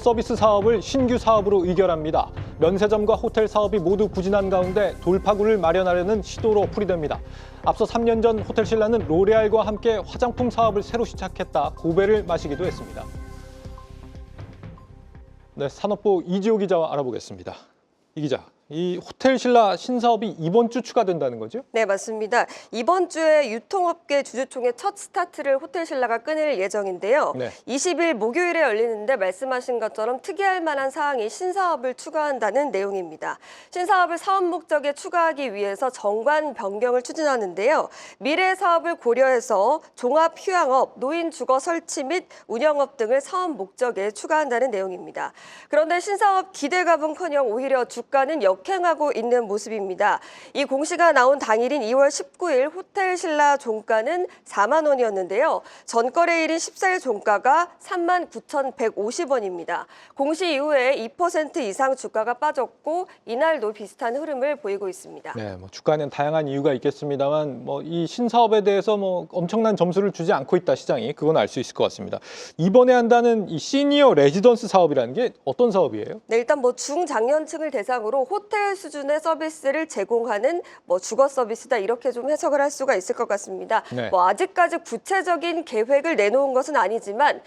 서비스 사업을 신규 사업으로 의결합니다. 면세점과 호텔 사업이 모두 부진한 가운데 돌파구를 마련하려는 시도로 풀이됩니다. 앞서 3년 전 호텔신라는 로레알과 함께 화장품 사업을 새로 시작했다 고배를 마시기도 했습니다. 네, 산업부 이지호 기자와 알아보겠습니다. 이 기자, 이 호텔신라 신사업이 이번 주 추가된다는 거죠? 네, 맞습니다. 이번 주에 유통업계 주주총회 첫 스타트를 호텔신라가 끊을 예정인데요. 네. 20일 목요일에 열리는데 말씀하신 것처럼 특이할 만한 사항이 신사업을 추가한다는 내용입니다. 신사업을 사업 목적에 추가하기 위해서 정관 변경을 추진하는데요. 미래 사업을 고려해서 종합 휴양업, 노인 주거 설치 및 운영업 등을 사업 목적에 추가한다는 내용입니다. 그런데 신사업 기대감은커녕 오히려 주가는 역행하고 있는 모습입니다. 이 공시가 나온 당일인 2월 19일 호텔신라 종가는 4만 원이었는데요. 전거래일인 14일 종가가 3만 9,150원입니다. 공시 이후에 2% 이상 주가가 빠졌고 이날도 비슷한 흐름을 보이고 있습니다. 네, 주가는 다양한 이유가 있겠습니다만 이 신사업에 대해서 엄청난 점수를 주지 않고 있다 시장이 그건 알 수 있을 것 같습니다. 이번에 한다는 이 시니어 레지던스 사업이라는 게 어떤 사업이에요? 네, 일단 중장년층을 대상으로 호텔 수준의 서비스를 제공하는 주거 서비스다 이렇게 좀 해석을 할 수가 있을 것 같습니다. 네. 아직까지 구체적인 계획을 내놓은 것은 아니지만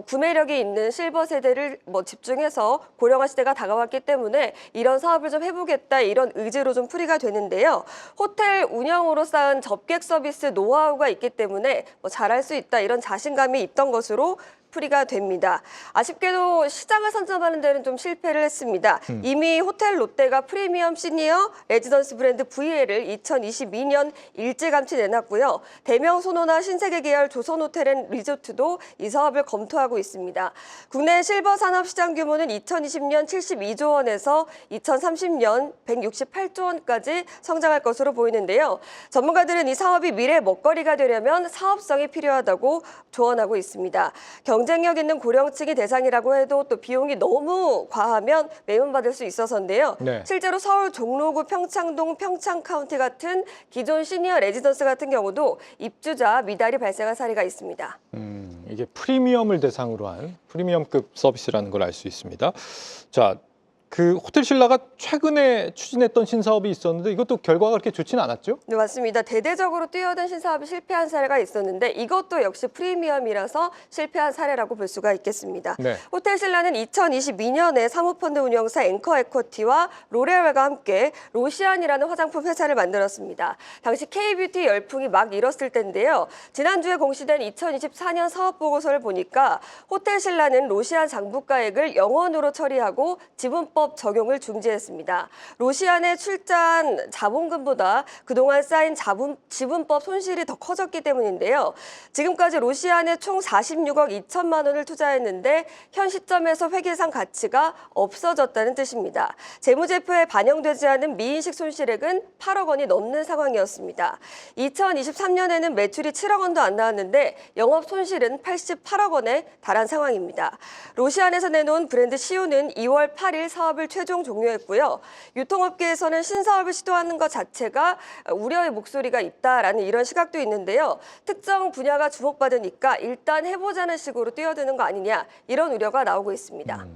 구매력이 있는 실버 세대를 집중해서 고령화 시대가 다가왔기 때문에 이런 사업을 좀 해보겠다 이런 의지로 좀 풀이가 되는데요. 호텔 운영으로 쌓은 접객 서비스 노하우가 있기 때문에 잘할 수 있다 이런 자신감이 있던 것으로 풀이가 됩니다. 아쉽게도 시장을 선점하는 데는 좀 실패를 했습니다. 이미 호텔 롯데가 프리미엄 시니어 레지던스 브랜드 VL을 2022년 일찌감치 내놨고요. 대명 소노나 신세계 계열 조선호텔앤리조트도 이 사업을 검토하고 있습니다. 국내 실버 산업 시장 규모는 2020년 72조 원에서 2030년 168조 원까지 성장할 것으로 보이는데요. 전문가들은 이 사업이 미래 먹거리가 되려면 사업성이 필요하다고 조언하고 있습니다. 경쟁력 있는 고령층이 대상이라고 해도 또 비용이 너무 과하면 매문받을 수 있어서인데요. 네. 실제로 서울 종로구 평창동 평창카운티 같은 기존 시니어 레지던스 같은 경우도 입주자 미달이 발생한 사례가 있습니다. 이게 프리미엄을 대상으로 한 프리미엄급 서비스라는 걸 알 수 있습니다. 자, 그 호텔신라가 최근에 추진했던 신사업이 있었는데 이것도 결과가 그렇게 좋지는 않았죠? 네, 맞습니다. 대대적으로 뛰어든 신사업이 실패한 사례가 있었는데 이것도 역시 프리미엄이라서 실패한 사례라고 볼 수가 있겠습니다. 네. 호텔신라는 2022년에 사모펀드 운영사 앵커에쿼티와 로레알과 함께 로시안이라는 화장품 회사를 만들었습니다. 당시 K뷰티 열풍이 막 일었을 때인데요. 지난주에 공시된 2024년 사업보고서를 보니까 호텔신라는 로시안 장부가액을 영원으로 처리하고 지분법 적용을 중지했습니다. 로시안에 출자한 자본금보다 그동안 쌓인 지분법 손실이 더 커졌기 때문인데요. 지금까지 로시안에 총 46억 2천만 원을 투자했는데 현 시점에서 회계상 가치가 없어졌다는 뜻입니다. 재무제표에 반영되지 않은 미인식 손실액은 8억 원이 넘는 상황이었습니다. 2023년에는 매출이 7억 원도 안 나왔는데 영업 손실은 88억 원에 달한 상황입니다. 로시안에서 내놓은 브랜드 시오는 2월 8일 사업을 최종 종료했고요. 유통업계에서는 신사업을 시도하는 것 자체가 우려의 목소리가 있다라는 이런 시각도 있는데요. 특정 분야가 주목받으니까 일단 해보자는 식으로 뛰어드는 거 아니냐 이런 우려가 나오고 있습니다.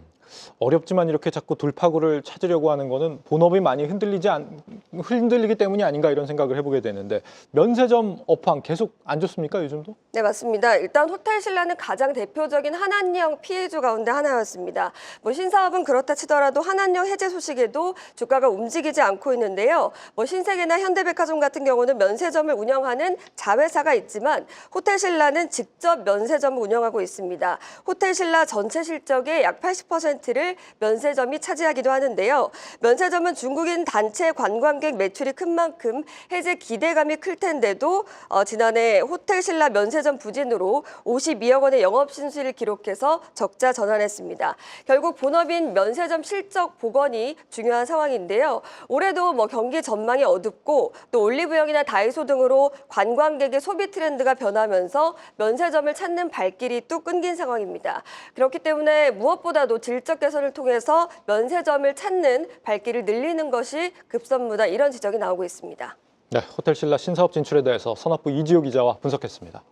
어렵지만 이렇게 자꾸 돌파구를 찾으려고 하는 거는 본업이 많이 흔들리기 때문이 아닌가 이런 생각을 해보게 되는데 면세점 업황 계속 안 좋습니까 요즘도? 네, 맞습니다. 일단 호텔신라는 가장 대표적인 한한령 피해주 가운데 하나였습니다. 신사업은 그렇다 치더라도 한한령 해제 소식에도 주가가 움직이지 않고 있는데요. 신세계나 현대백화점 같은 경우는 면세점을 운영하는 자회사가 있지만 호텔신라는 직접 면세점을 운영하고 있습니다. 호텔신라 전체 실적의 약 80%를 면세점이 차지하기도 하는데요. 면세점은 중국인 단체 관광객 매출이 큰 만큼 해제 기대감이 클 텐데도 지난해 호텔신라 면세점 부진으로 52억 원의 영업 신수를 기록해서 적자 전환했습니다. 결국 본업인 면세점 실적 복원이 중요한 상황인데요. 올해도 경기 전망이 어둡고 또 올리브영이나 다이소 등으로 관광객의 소비 트렌드가 변하면서 면세점을 찾는 발길이 또 끊긴 상황입니다. 그렇기 때문에 무엇보다도 질적 개선을 통해서 면세점을 찾는 발길을 늘리는 것이 급선무다 이런 지적이 나오고 있습니다. 네, 호텔신라 신사업 진출에 대해서 산업부 이지호 기자와 분석했습니다.